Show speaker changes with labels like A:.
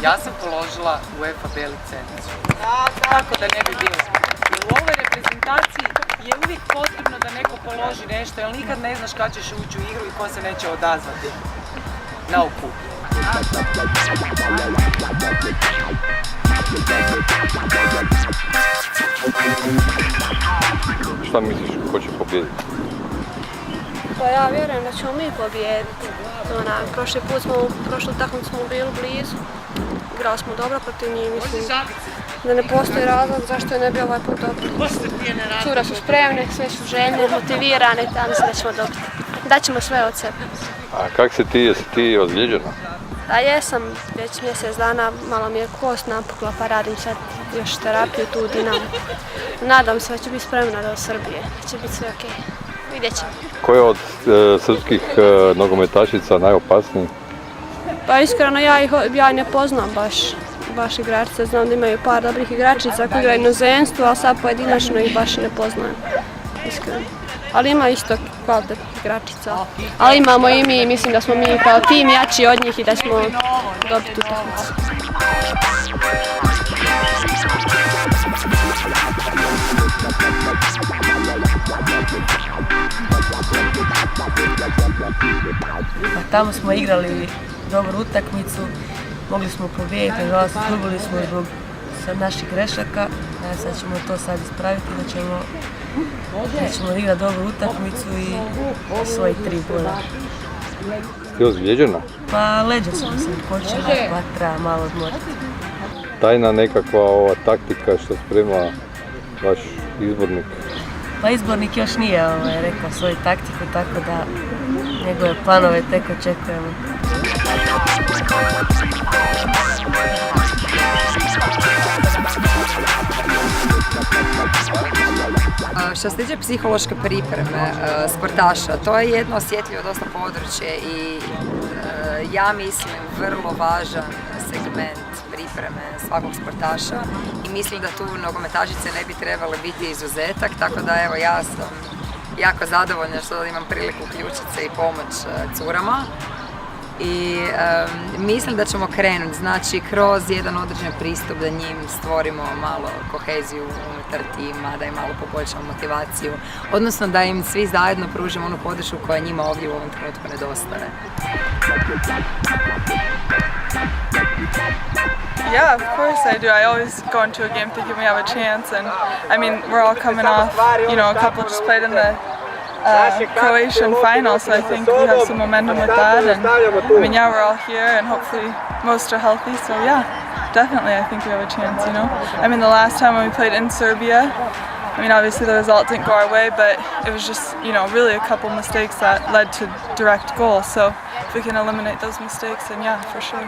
A: Ja sam položila UEFA B licenciju. Tako da ne bi bilo. Jer u ovoj reprezentaciji je uvijek potrebno da neko položi nešto, jer nikad ne znaš kad ćeš ući u igru i ko se neće odazvati na okup.
B: Šta misliš, ko će pobijediti?
C: Pa ja vjerujem da ćemo mi pobijediti. Prošlu utakmicu smo bili blizu. Igrali smo dobro protiv njih, mislim da ne postoji razlog zašto je ne bi ovaj put dobro. Cure su spremne, sve su željne, motivirane, da mislim da ćemo dobiti. Daćemo sve od sebe.
B: A kak si ti, jesi ti ozlijeđena?
C: A jesam, već mjesec dana, malo mi je kost napukla pa radim sad još terapiju tu u Dinamu. Nadam se da ću biti spremna do Srbije, da će biti sve okej. Vidjet ćemo.
B: Ko je od srpskih nogometašica najopasniji?
C: Pa iskreno ja ne poznam baš igračice, znam da imaju par dobrih igračica koji igraju inozemstvu, ali sad pojedinačno ih baš ne poznajem, iskreno. Ali ima isto kvalitetnih igračica, ali imamo i mi, mislim da smo mi kao tim jači od njih i da ćemo dobiti utakmicu.
D: Tamo smo igrali dobru utakmicu, mogli smo pobijediti, nažalost izgubili smo zbog naših grešaka. Sad ćemo to sad ispraviti, da ćemo igrati dobru utakmicu i svoji 3 boda.
B: Ti je ozlijeđena?
D: Pa leđa sam se počela, pa treba malo odmoriti.
B: Tajna nekakva ova taktika što sprema vaš izbornik?
D: Pa izbornik još nije rekao svoju taktiku, tako da njegove planove tek očekujemo.
E: Što se tiče psihološke pripreme sportaša, to je jedno osjetljivo dosta područje i ja mislim vrlo važan segment pripreme svakog sportaša i mislim da tu nogometašice ne bi trebale biti izuzetak, tako da evo ja sam jako zadovoljna što imam priliku uključiti se i pomoć curama. I mislim da ćemo krenuti, znači kroz jedan određen pristup da njim stvorimo malo koheziju unutar tima, da im malo poboljšamo motivaciju, odnosno da im svi zajedno pružimo onu podršku koja njima ovdje u ovom trenutku nedostaje.
F: Yeah, of course I do. I always go into a game thinking we have a chance, and I mean we're all coming off, a couple just played in the Croatian final, so I think we have some momentum with that, and I mean we're all here and hopefully most are healthy, so yeah, definitely I think we have a chance, I mean the last time when we played in Serbia, I mean obviously the result didn't go our way, but it was just, really a couple mistakes that led to direct goal, so if we can eliminate those mistakes, then yeah, for sure.